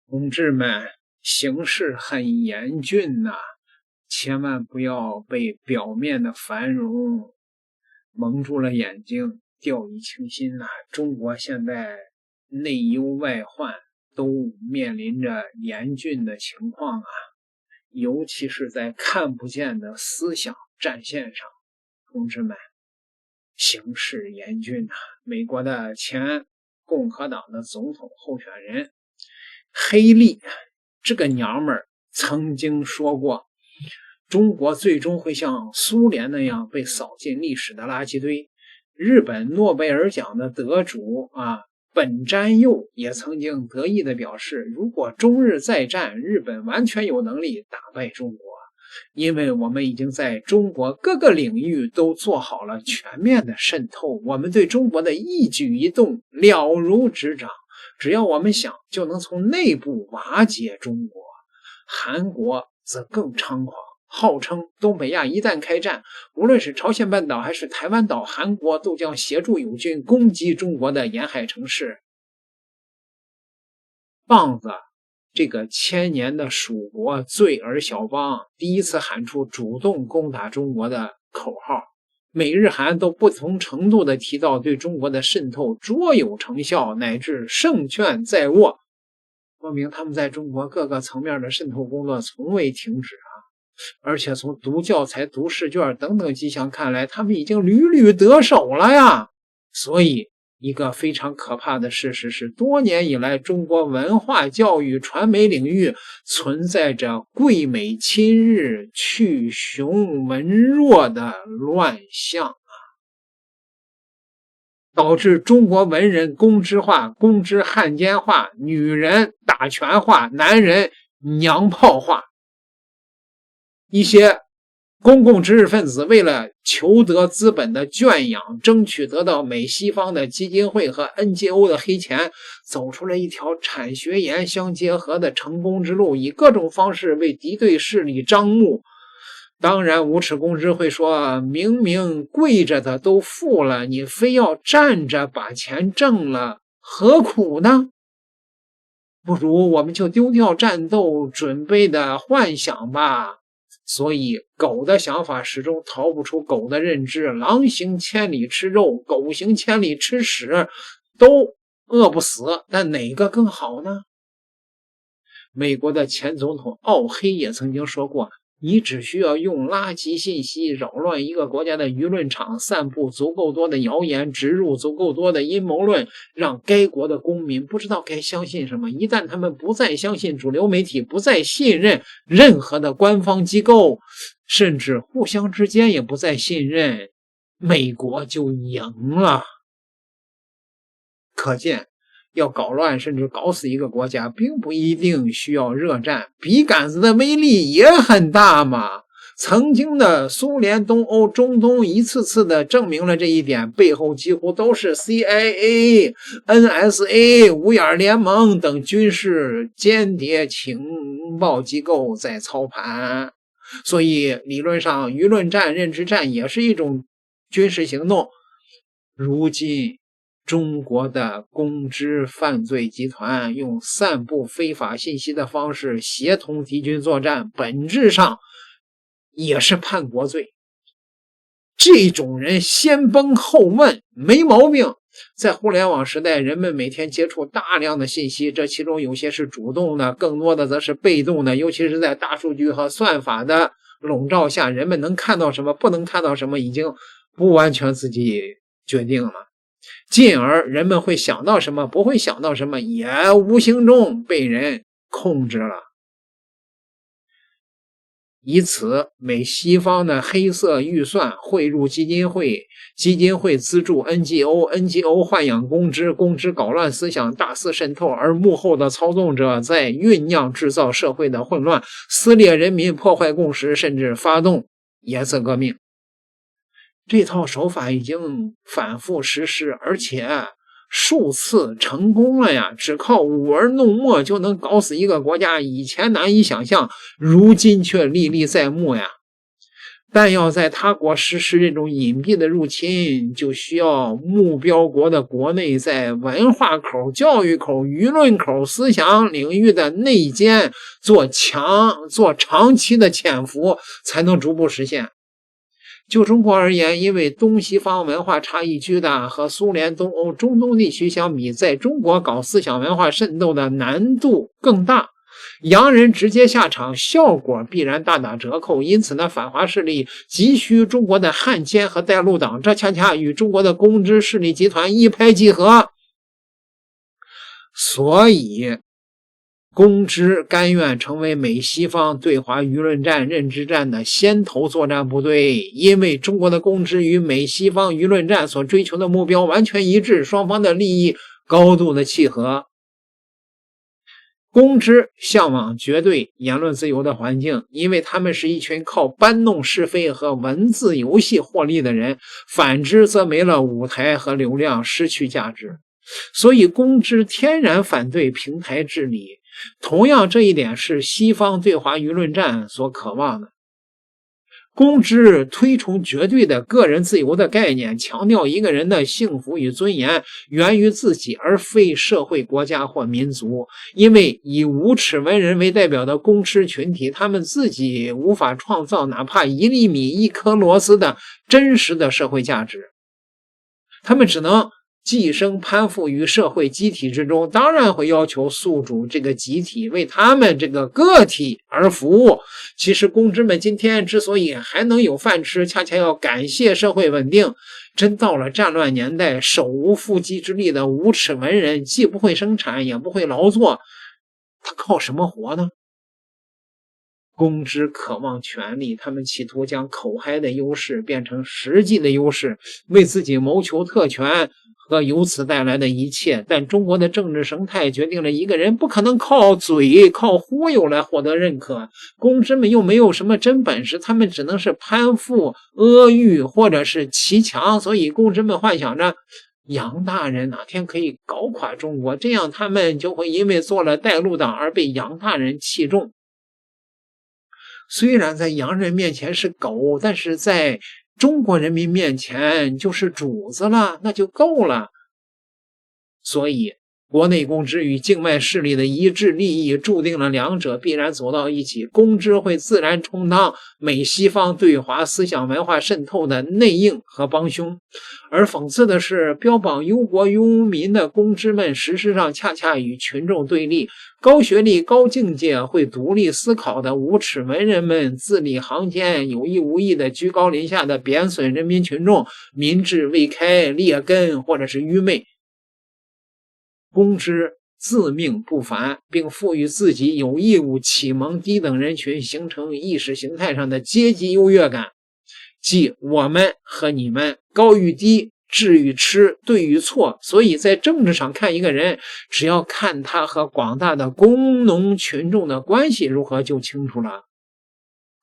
同志们，形势很严峻呐，千万不要被表面的繁荣蒙住了眼睛，掉以轻心呐。中国现在内忧外患都面临着严峻的情况啊，尤其是在看不见的思想战线上，同志们，形势严峻呐。美国的前共和党的总统候选人黑利这个娘们儿曾经说过，中国最终会像苏联那样被扫进历史的垃圾堆。日本诺贝尔奖的得主本瞻佑也曾经得意地表示，如果中日再战，日本完全有能力打败中国，因为我们已经在中国各个领域都做好了全面的渗透，我们对中国的一举一动了如指掌，只要我们想，就能从内部瓦解中国。韩国则更猖狂，号称东北亚一旦开战，无论是朝鲜半岛还是台湾岛，韩国都将协助友军攻击中国的沿海城市。棒子这个千年的蜀国罪尔小邦第一次喊出主动攻打中国的口号，美日韩都不同程度地提到对中国的渗透卓有成效，乃至胜券在握，说明他们在中国各个层面的渗透工作从未停止啊！而且从读教材、读试卷等等迹象看来，他们已经屡屡得手了呀！所以一个非常可怕的事实是，多年以来中国文化教育传媒领域存在着贵美亲日、去雄文弱的乱象，导致中国文人公知化、公知汉奸化，女人打拳化，男人娘炮化。一些公共知识分子为了求得资本的圈养，争取得到美西方的基金会和 NGO 的黑钱，走出了一条产学研相结合的成功之路，以各种方式为敌对势力张目。当然无耻公知会说，明明跪着的都富了，你非要站着把钱挣了，何苦呢？不如我们就丢掉战斗准备的幻想吧。所以狗的想法始终逃不出狗的认知，狼行千里吃肉，狗行千里吃屎，都饿不死，但哪个更好呢？美国的前总统奥黑也曾经说过，你只需要用垃圾信息扰乱一个国家的舆论场，散布足够多的谣言，植入足够多的阴谋论，让该国的公民不知道该相信什么。一旦他们不再相信主流媒体，不再信任任何的官方机构，甚至互相之间也不再信任，美国就赢了。可见要搞乱甚至搞死一个国家，并不一定需要热战，笔杆子的威力也很大嘛。曾经的苏联、东欧、中东一次次的证明了这一点，背后几乎都是 CIA、NSA、五眼联盟等军事间谍情报机构在操盘。所以理论上舆论战、认知战也是一种军事行动。如今中国的公知犯罪集团用散布非法信息的方式协同敌军作战，本质上也是叛国罪。这种人先崩后问，没毛病。在互联网时代，人们每天接触大量的信息，这其中有些是主动的，更多的则是被动的，尤其是在大数据和算法的笼罩下，人们能看到什么，不能看到什么，已经不完全自己决定了。进而人们会想到什么，不会想到什么，也无形中被人控制了。以此，美西方的黑色预算汇入基金会，基金会资助 NGO 豢养公知，公知搞乱思想，大肆渗透，而幕后的操纵者在酝酿制造社会的混乱，撕裂人民，破坏共识，甚至发动颜色革命。这套手法已经反复实施，而且数次成功了呀！只靠舞文弄墨就能搞死一个国家，以前难以想象，如今却历历在目呀！但要在他国实施这种隐蔽的入侵，就需要目标国的国内在文化口、教育口、舆论口、思想领域的内奸做长期的潜伏，才能逐步实现。就中国而言，因为东西方文化差异巨大，和苏联、东欧、中东地区相比，在中国搞思想文化渗透的难度更大，洋人直接下场，效果必然大打折扣。因此呢，反华势力急需中国的汉奸和带路党，这恰恰与中国的公知势力集团一拍即合。所以公知甘愿成为美西方对华舆论战、认知战的先头作战部队，因为中国的公知与美西方舆论战所追求的目标完全一致，双方的利益高度的契合。公知向往绝对言论自由的环境，因为他们是一群靠搬弄是非和文字游戏获利的人，反之则没了舞台和流量，失去价值。所以公知天然反对平台治理，同样这一点是西方对华舆论战所渴望的。公知推崇绝对的个人自由的概念，强调一个人的幸福与尊严源于自己，而非社会、国家或民族。因为以无耻文人为代表的公知群体，他们自己无法创造哪怕1厘米、1颗螺丝的真实的社会价值，他们只能寄生攀附于社会集体之中，当然会要求宿主这个集体为他们这个个体而服务。其实公知们今天之所以还能有饭吃，恰恰要感谢社会稳定。真到了战乱年代，手无缚鸡之力的无耻文人既不会生产也不会劳作，他靠什么活呢？公知渴望权力，他们企图将口嗨的优势变成实际的优势，为自己谋求特权和由此带来的一切。但中国的政治生态决定了一个人不可能靠嘴、靠忽悠来获得认可。公知们又没有什么真本事，他们只能是攀附、阿谀或者是骑墙。所以公知们幻想着杨大人哪天可以搞垮中国，这样他们就会因为做了带路党而被杨大人器重。虽然在洋人面前是狗，但是在中国人民面前就是主子了，那就够了。所以国内公知与境外势力的一致利益注定了两者必然走到一起，公知会自然充当美西方对华思想文化渗透的内应和帮凶。而讽刺的是，标榜忧国忧民的公知们事实上恰恰与群众对立。高学历、高境界、会独立思考的无耻文人们字里行间有意无意的居高临下的贬损人民群众，民智未开、劣根或者是愚昧。公知自命不凡，并赋予自己有义务启蒙低等人群，形成意识形态上的阶级优越感，即我们和你们，高与低，智与痴，对与错。所以在政治上看一个人，只要看他和广大的工农群众的关系如何就清楚了。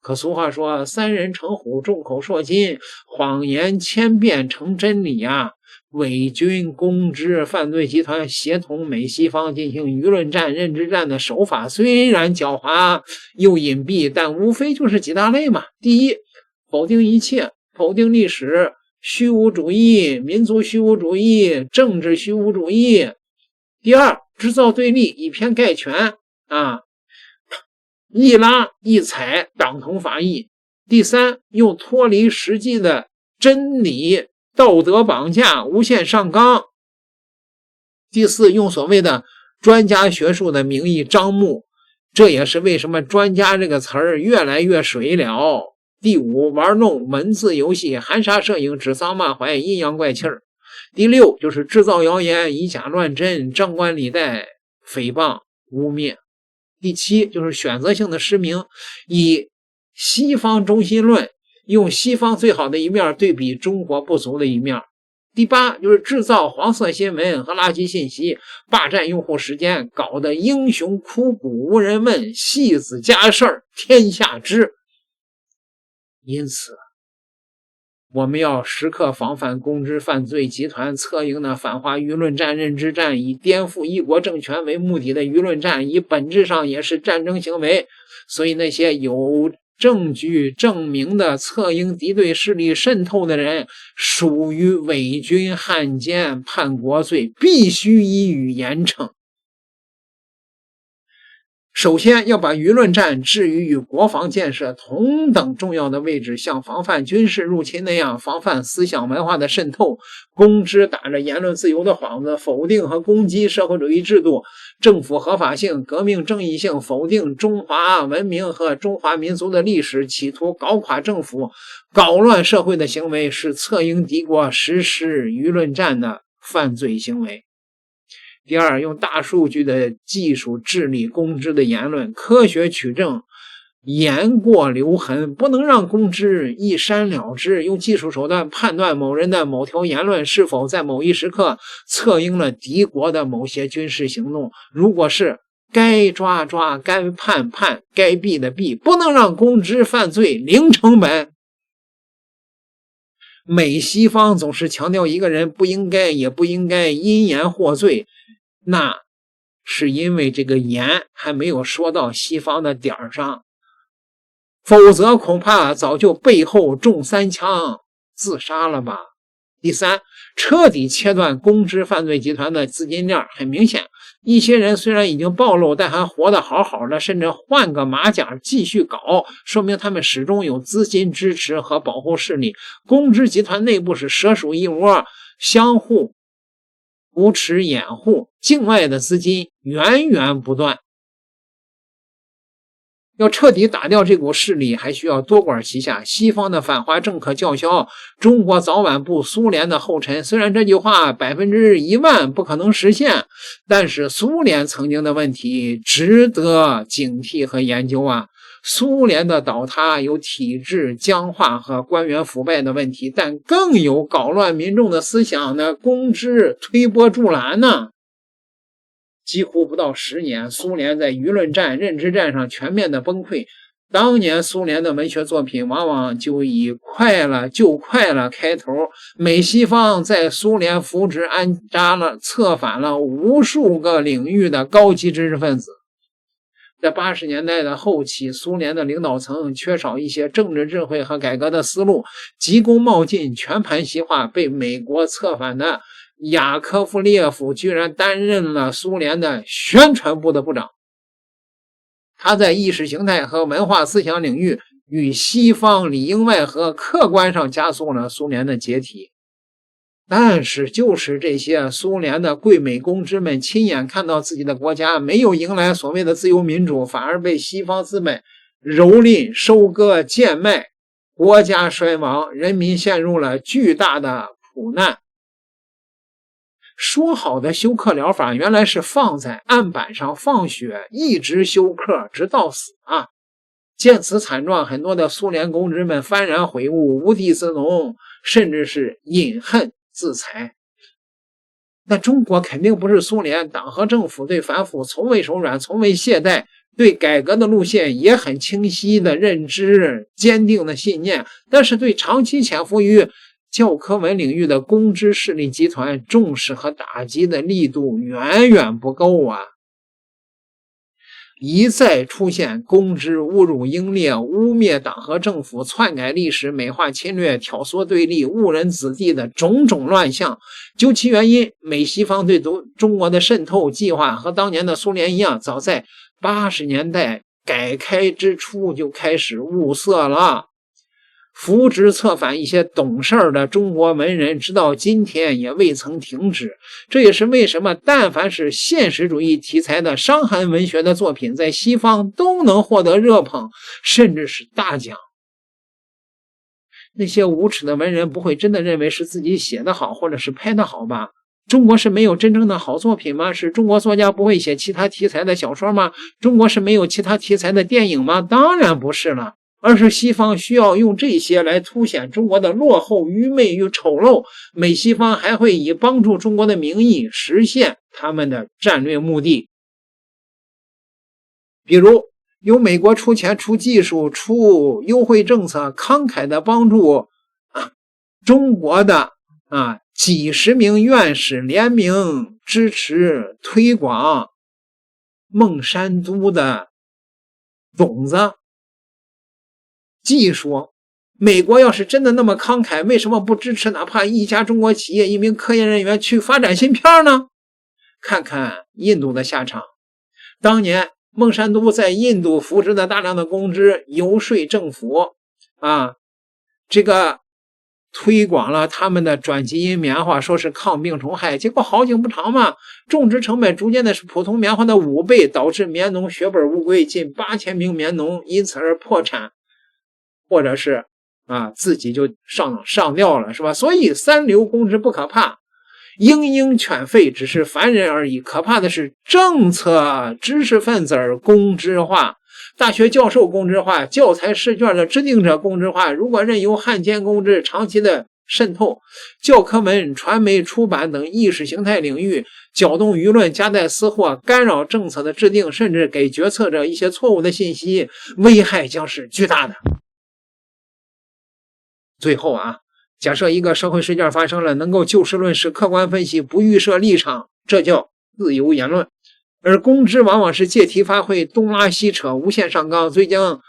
可俗话说，三人成虎，众口铄金，谎言千遍成真理啊。伪军、公知、犯罪集团协同美西方进行舆论战、认知战的手法虽然狡猾又隐蔽，但无非就是几大类嘛。第一，否定一切，否定历史，虚无主义、民族虚无主义、政治虚无主义。第二，制造对立，以偏概全啊，一拉一踩，党同伐异。第三，用脱离实际的真理道德绑架，无限上纲。第四，用所谓的专家学术的名义张目，这也是为什么专家这个词儿越来越水了。第五，玩弄文字游戏，含沙射影，指桑骂槐，阴阳怪气儿。第六，就是制造谣言，以假乱真，张冠李戴，诽谤污蔑。第七，就是选择性的失明，以西方中心论，用西方最好的一面对比中国不足的一面。第八，就是制造黄色新闻和垃圾信息，霸占用户时间，搞得英雄枯骨无人问，戏子家事儿天下知。因此我们要时刻防范公知犯罪集团策应的反华舆论战、认知战，以颠覆一国政权为目的的舆论战，以本质上也是战争行为。所以那些有证据证明的策应敌对势力渗透的人，属于伪军汉奸叛国罪，必须予以严惩。首先要把舆论战置于与国防建设同等重要的位置，像防范军事入侵那样防范思想文化的渗透。公知打着言论自由的幌子，否定和攻击社会主义制度、政府合法性、革命正义性，否定中华文明和中华民族的历史，企图搞垮政府、搞乱社会的行为，是策应敌国实施舆论战的犯罪行为。第二，用大数据的技术治理公知的言论，科学取证，言过留痕，不能让公知一删了之。用技术手段判断某人的某条言论是否在某一时刻策应了敌国的某些军事行动，如果是，该抓抓，该判判，该毙的毙，不能让公知犯罪零成本。美西方总是强调一个人不应该也不应该因言获罪，那是因为这个言还没有说到西方的点上，否则恐怕早就背后中3枪自杀了吧。第三，彻底切断公知犯罪集团的资金链。很明显，一些人虽然已经暴露，但还活得好好的，甚至换个马甲继续搞，说明他们始终有资金支持和保护势力。公知集团内部是蛇鼠一窝，相互扶持掩护，境外的资金源源不断。要彻底打掉这股势力，还需要多管齐下。西方的反华政客叫嚣中国早晚步苏联的后尘，虽然这句话100%不可能实现，但是苏联曾经的问题值得警惕和研究啊。苏联的倒塌有体制僵化和官员腐败的问题，但更有搞乱民众的思想的公知推波助澜呢。几乎不到10年，苏联在舆论战、认知战上全面的崩溃。当年苏联的文学作品往往就以快了就快了开头，美西方在苏联扶植安扎了策反了无数个领域的高级知识分子。在80年代的后期，苏联的领导层缺少一些政治智慧和改革的思路，急功冒进，全盘西化，被美国策反的雅科夫列夫居然担任了苏联的宣传部的部长。他在意识形态和文化思想领域与西方里应外合，客观上加速了苏联的解体。但是就是这些苏联的贵美公知们亲眼看到自己的国家没有迎来所谓的自由民主，反而被西方资本蹂躏、收割、贱卖，国家衰亡，人民陷入了巨大的苦难。说好的休克疗法原来是放在案板上放血，一直休克直到死啊！见此惨状，很多的苏联公知们幡然悔悟，无地自容，甚至是饮恨自裁。那中国肯定不是苏联，党和政府对反腐从未手软，从未懈怠，对改革的路线也很清晰的认知，坚定的信念，但是对长期潜伏于教科文领域的公知势力集团重视和打击的力度远远不够啊！一再出现公知侮辱英烈、污蔑党和政府、篡改历史、美化侵略、挑唆对立、误人子弟的种种乱象。究其原因，美西方对中国的渗透计划和当年的苏联一样，早在80年代改开之初就开始物色了。扶植策反一些懂事儿的中国文人，直到今天也未曾停止。这也是为什么但凡是现实主义题材的伤寒文学的作品，在西方都能获得热捧，甚至是大奖。那些无耻的文人不会真的认为是自己写得好，或者是拍得好吧？中国是没有真正的好作品吗？是中国作家不会写其他题材的小说吗？中国是没有其他题材的电影吗？当然不是了。而是西方需要用这些来凸显中国的落后、愚昧与丑陋，美西方还会以帮助中国的名义实现他们的战略目的。比如由美国出钱、出技术、出优惠政策，慷慨的帮助中国的几十名院士联名支持推广孟山都的种子。技术。美国要是真的那么慷慨，为什么不支持哪怕一家中国企业、一名科研人员去发展芯片呢？看看印度的下场。当年孟山都在印度扶植的大量的公知，游说政府这个推广了他们的转基因棉花，说是抗病虫害，结果好景不长嘛，种植成本逐渐的是普通棉花的5倍，导致棉农血本无归，近8000名棉农因此而破产，或者是自己就上吊了，是吧？所以三流公知不可怕，鹰犬吠只是凡人而已，可怕的是政策知识分子公知化，大学教授公知化，教材试卷的制定者公知化。如果任由汉奸公知长期的渗透教科文、传媒、出版等意识形态领域，搅动舆论，夹带私货，干扰政策的制定，甚至给决策者一些错误的信息，危害将是巨大的。最后假设一个社会事件发生了，能够就事论事、客观分析，不预设立场，这叫自由言论。而公知往往是借题发挥，东拉西扯，无限上纲，最将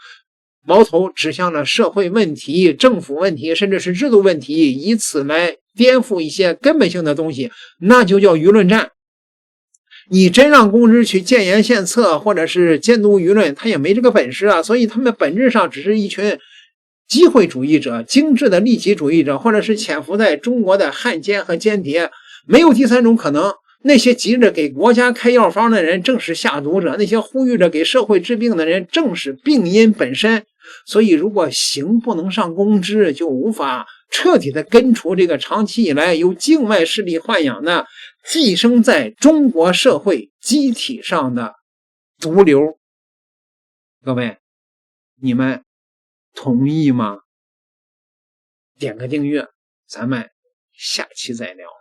矛头指向了社会问题、政府问题，甚至是制度问题，以此来颠覆一些根本性的东西，那就叫舆论战。你真让公知去建言献策，或者是监督舆论，他也没这个本事所以他们本质上只是一群机会主义者、精致的利己主义者，或者是潜伏在中国的汉奸和间谍，没有第三种可能。那些急着给国家开药方的人正是下毒者，那些呼吁着给社会治病的人正是病因本身。所以如果刑不能上公知，就无法彻底的根除这个长期以来由境外势力豢养的寄生在中国社会机体上的毒瘤。各位，你们同意吗？点个订阅，咱们下期再聊。